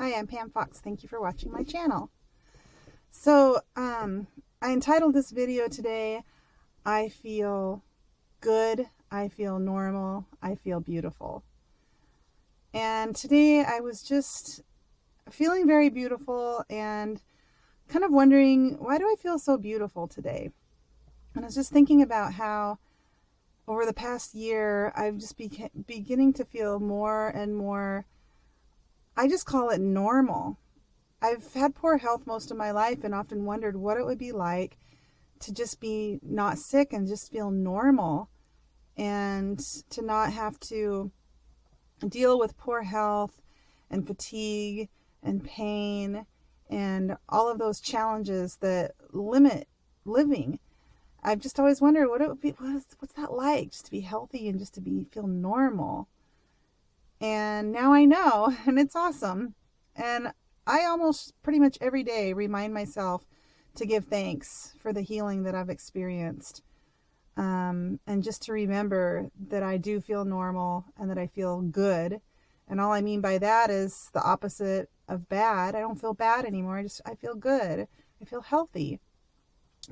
Hi, I'm Pam Fox. Thank you for watching my channel. So, I entitled this video today, I feel good, I feel normal, I feel beautiful. And today I was just feeling very beautiful and kind of wondering, why do I feel so beautiful today? And I was just thinking about how over the past year, I've just beginning to feel more and more, I just call it normal. I've had poor health most of my life and often wondered what it would be like to just be not sick and just feel normal and to not have to deal with poor health and fatigue and pain and all of those challenges that limit living. I've just always wondered what it would be, what's that like, just to be healthy and just to feel normal. And now I know, and it's awesome. And I almost pretty much every day remind myself to give thanks for the healing that I've experienced. And just to remember that I do feel normal and that I feel good. And all I mean by that is the opposite of bad. I don't feel bad anymore. I feel good. I feel healthy.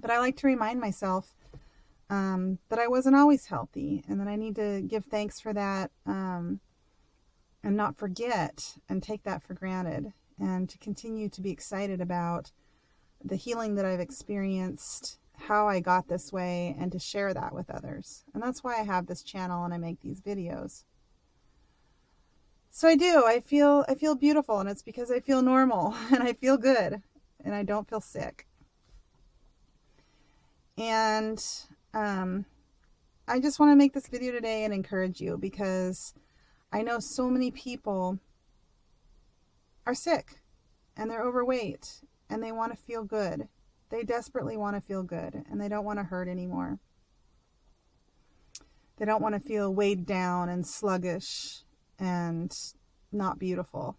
But I like to remind myself that I wasn't always healthy and that I need to give thanks for that and not forget and take that for granted, and to continue to be excited about the healing that I've experienced, how I got this way, and to share that with others. And that's why I have this channel and I make these videos. So I feel beautiful, and it's because I feel normal and I feel good and I don't feel sick. And I just want to make this video today and encourage you, because I know so many people are sick and they're overweight and they want to feel good. They desperately want to feel good and they don't want to hurt anymore. They don't want to feel weighed down and sluggish and not beautiful.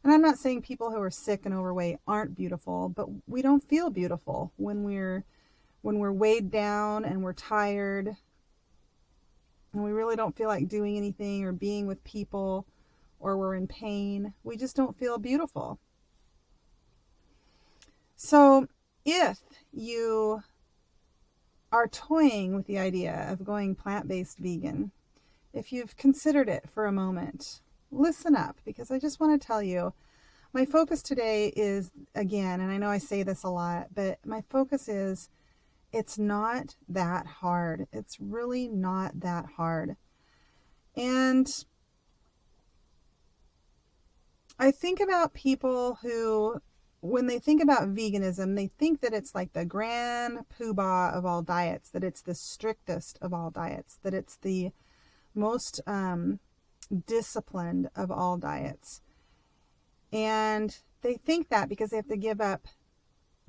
And I'm not saying people who are sick and overweight aren't beautiful, but we don't feel beautiful when we're weighed down and we're tired and we really don't feel like doing anything or being with people, or we're in pain. We just don't feel beautiful. So if you are toying with the idea of going plant-based vegan, if you've considered it for a moment, listen up, because I just want to tell you, my focus today is, again, and I know I say this a lot, but my focus is, it's not that hard. It's really not that hard. And I think about people who, when they think about veganism, they think that it's like the grand poobah of all diets, that it's the strictest of all diets, that it's the most disciplined of all diets. And they think that because they have to give up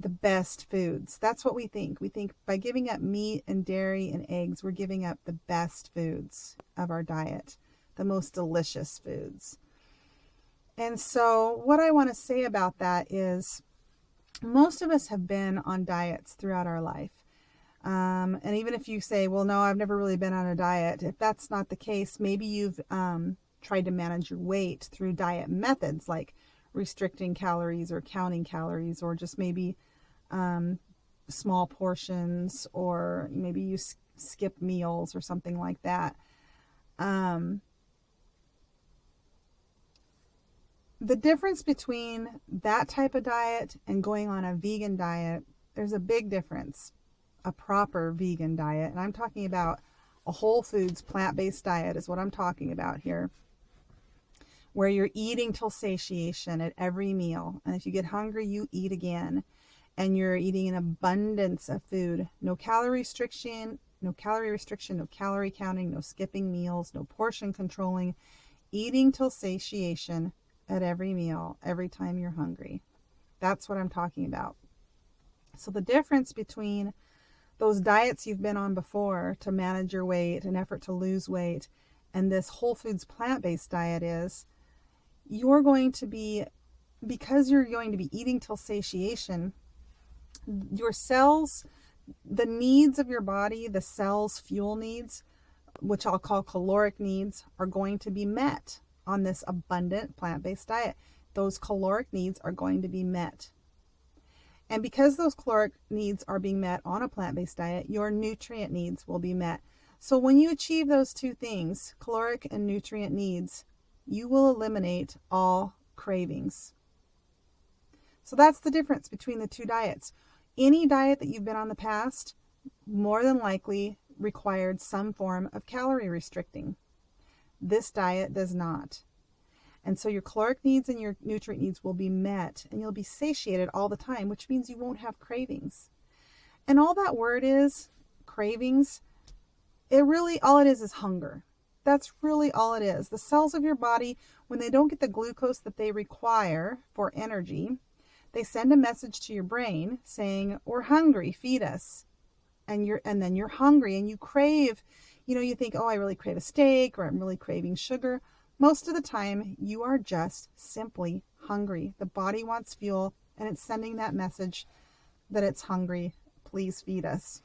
the best foods. That's what we think. We think by giving up meat and dairy and eggs, we're giving up the best foods of our diet, the most delicious foods. And so what I want to say about that is, most of us have been on diets throughout our life. And even if you say, well, no, I've never really been on a diet, if that's not the case, maybe you've tried to manage your weight through diet methods like restricting calories or counting calories, or just maybe small portions, or maybe you skip meals or something like that. The difference between that type of diet and going on a vegan diet, there's a big difference. A proper vegan diet, and I'm talking about a whole foods plant-based diet is what I'm talking about here, where you're eating till satiation at every meal, and if you get hungry, you eat again, and you're eating an abundance of food. No calorie restriction, no calorie counting, no skipping meals, no portion controlling, eating till satiation at every meal, every time you're hungry. That's what I'm talking about. So the difference between those diets you've been on before to manage your weight, an effort to lose weight, and this whole foods plant-based diet is, you're going to be, because you're going to be eating till satiation, your cells, the needs of your body, the cells' fuel needs, which I'll call caloric needs, are going to be met on this abundant plant-based diet. those caloric needs are going to be met. And because those caloric needs are being met on a plant-based diet, your nutrient needs will be met. So when you achieve those two things, caloric and nutrient needs, you will eliminate all cravings. So that's the difference between the two diets. Any diet that you've been on in the past more than likely required some form of calorie restricting. This diet does not. And so your caloric needs and your nutrient needs will be met, and you'll be satiated all the time, which means you won't have cravings. And all that word is, cravings, all it is hunger. That's really all it is. The cells of your body, when they don't get the glucose that they require for energy, they send a message to your brain saying, we're hungry, feed us. And then you're hungry and you crave, you think, oh, I really crave a steak, or I'm really craving sugar. Most of the time, you are just simply hungry. The body wants fuel, and it's sending that message that it's hungry. Please feed us.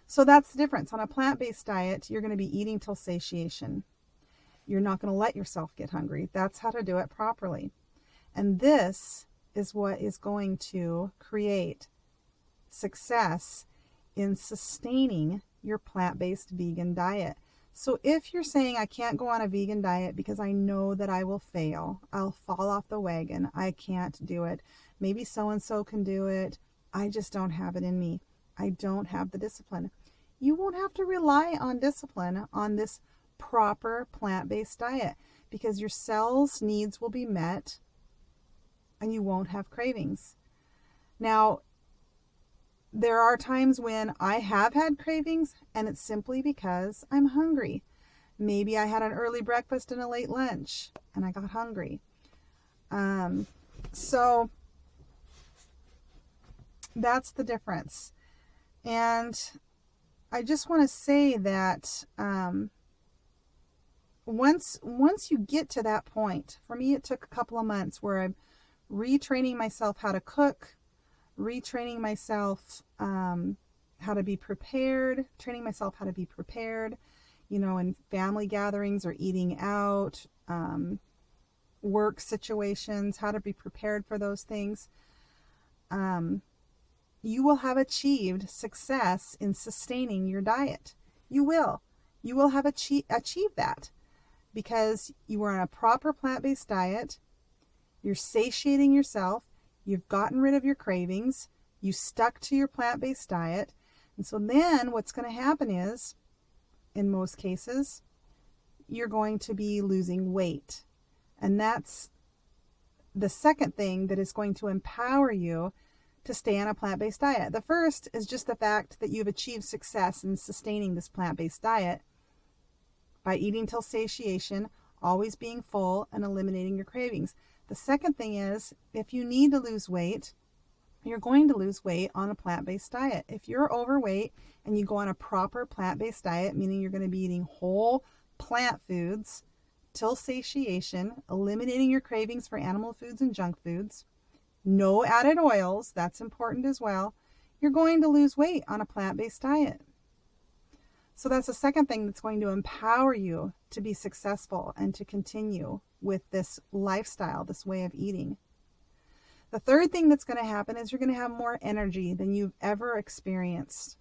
So that's the difference. On a plant-based diet, you're going to be eating till satiation. You're not going to let yourself get hungry. That's how to do it properly. And this is what is going to create success in sustaining your plant-based vegan diet. So if you're saying, I can't go on a vegan diet because I know that I will fail, I'll fall off the wagon, I can't do it, maybe so-and-so can do it, I just don't have it in me, I don't have the discipline. You won't have to rely on discipline on this proper plant-based diet, because your cells' needs will be met and you won't have cravings. Now, there are times when I have had cravings, and it's simply because I'm hungry. Maybe I had an early breakfast and a late lunch, and I got hungry. So that's the difference. And I just want to say that once you get to that point, for me it took a couple of months where I'm retraining myself how to cook, retraining myself how to be prepared, training myself how to be prepared, in family gatherings or eating out, work situations, how to be prepared for those things. You will have achieved success in sustaining your diet. You will have achieved that because you were on a proper plant-based diet. You're satiating yourself. You've gotten rid of your cravings. You stuck to your plant-based diet. And so then what's going to happen is, in most cases, you're going to be losing weight. And that's the second thing that is going to empower you to stay on a plant-based diet. The first is just the fact that you've achieved success in sustaining this plant-based diet by eating till satiation, always being full, and eliminating your cravings. The second thing is, if you need to lose weight, you're going to lose weight on a plant-based diet. If you're overweight and you go on a proper plant-based diet, meaning you're going to be eating whole plant foods till satiation, eliminating your cravings for animal foods and junk foods, no added oils, that's important as well, you're going to lose weight on a plant-based diet. So that's the second thing that's going to empower you to be successful and to continue with this lifestyle, this way of eating. The third thing that's going to happen is you're going to have more energy than you've ever experienced.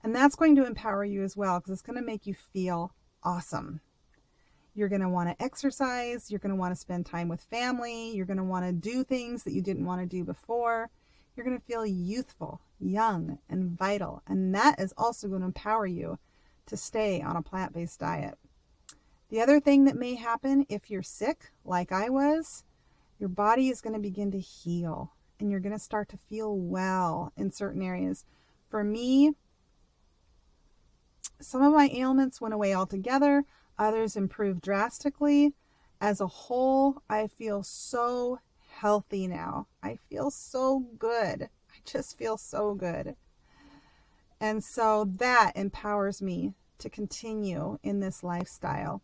And that's going to empower you as well, because it's going to make you feel awesome. You're going to want to exercise. You're going to want to spend time with family. You're going to want to do things that you didn't want to do before. You're going to feel youthful, young, and vital. And that is also going to empower you to stay on a plant-based diet. The other thing that may happen if you're sick, like I was, your body is going to begin to heal, and you're going to start to feel well in certain areas. For me, some of my ailments went away altogether. Others improved drastically. As a whole, I feel so healthy now. I feel so good. I just feel so good. And so that empowers me to continue in this lifestyle.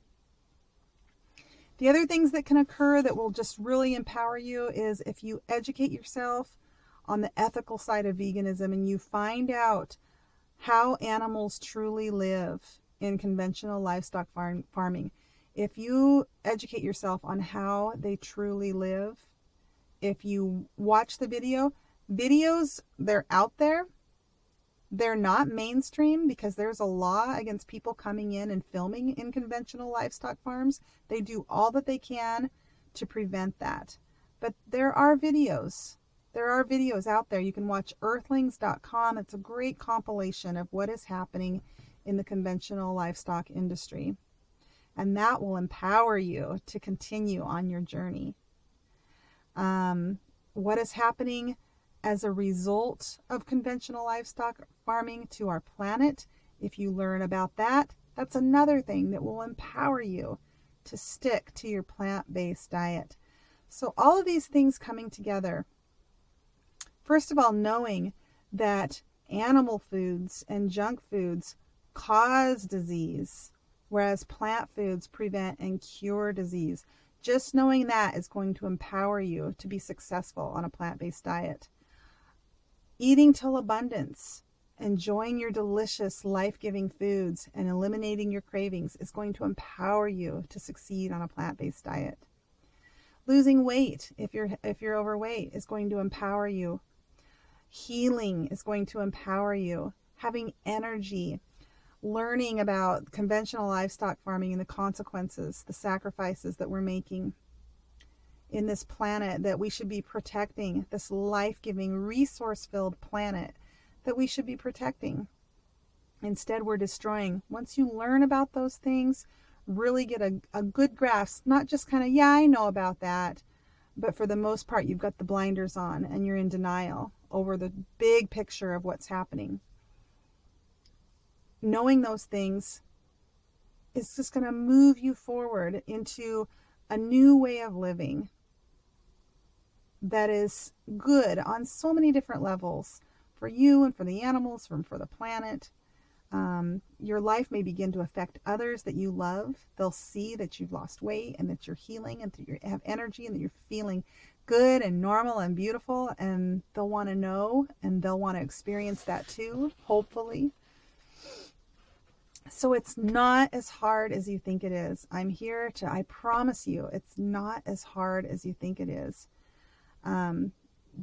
The other things that can occur that will just really empower you is if you educate yourself on the ethical side of veganism and you find out how animals truly live in conventional livestock farming. If you educate yourself on how they truly live, if you watch the videos, they're out there. They're not mainstream because there's a law against people coming in and filming in conventional livestock farms. They do all that they can to prevent that. But there are videos. There are videos out there. You can watch earthlings.com. It's a great compilation of what is happening in the conventional livestock industry. And that will empower you to continue on your journey. What is happening as a result of conventional livestock farming to our planet? If you learn about that, that's another thing that will empower you to stick to your plant-based diet. So all of these things coming together. First of all, knowing that animal foods and junk foods cause disease, whereas plant foods prevent and cure disease. Just knowing that is going to empower you to be successful on a plant-based diet. Eating till abundance, enjoying your delicious, life-giving foods, and eliminating your cravings is going to empower you to succeed on a plant-based diet. Losing weight, if you're overweight, is going to empower you. Healing is going to empower you. Having energy, learning about conventional livestock farming and the consequences, the sacrifices that we're making in this planet that we should be protecting, this life-giving, resource-filled planet that we should be protecting. Instead, we're destroying. Once you learn about those things, really get a good grasp, not just kind of, yeah, I know about that, but for the most part, you've got the blinders on and you're in denial over the big picture of what's happening. Knowing those things is just going to move you forward into a new way of living that is good on so many different levels for you and for the animals, for the planet. Your life may begin to affect others that you love. They'll see that you've lost weight and that you're healing and that you have energy and that you're feeling good and normal and beautiful, and they'll want to know and they'll want to experience that too, hopefully. So it's not as hard as you think it is. I promise you, it's not as hard as you think it is.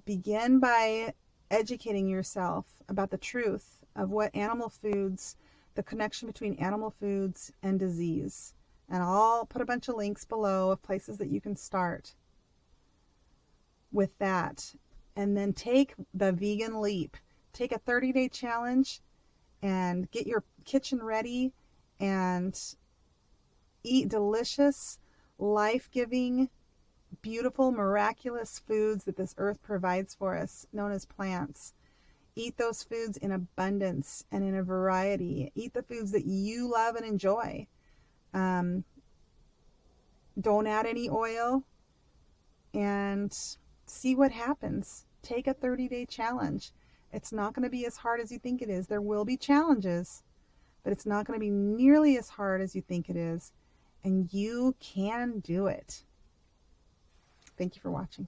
Begin by educating yourself about the truth of what animal foods, the connection between animal foods and disease. And I'll put a bunch of links below of places that you can start with that. And then take the vegan leap. Take a 30-day challenge and get your kitchen ready and eat delicious, life-giving, beautiful, miraculous foods that this earth provides for us, known as plants. Eat those foods in abundance and in a variety. Eat the foods that you love and enjoy. Don't add any oil and see what happens. Take a 30-day challenge. It's not going to be as hard as you think it is. There will be challenges, but it's not going to be nearly as hard as you think it is. And you can do it. Thank you for watching.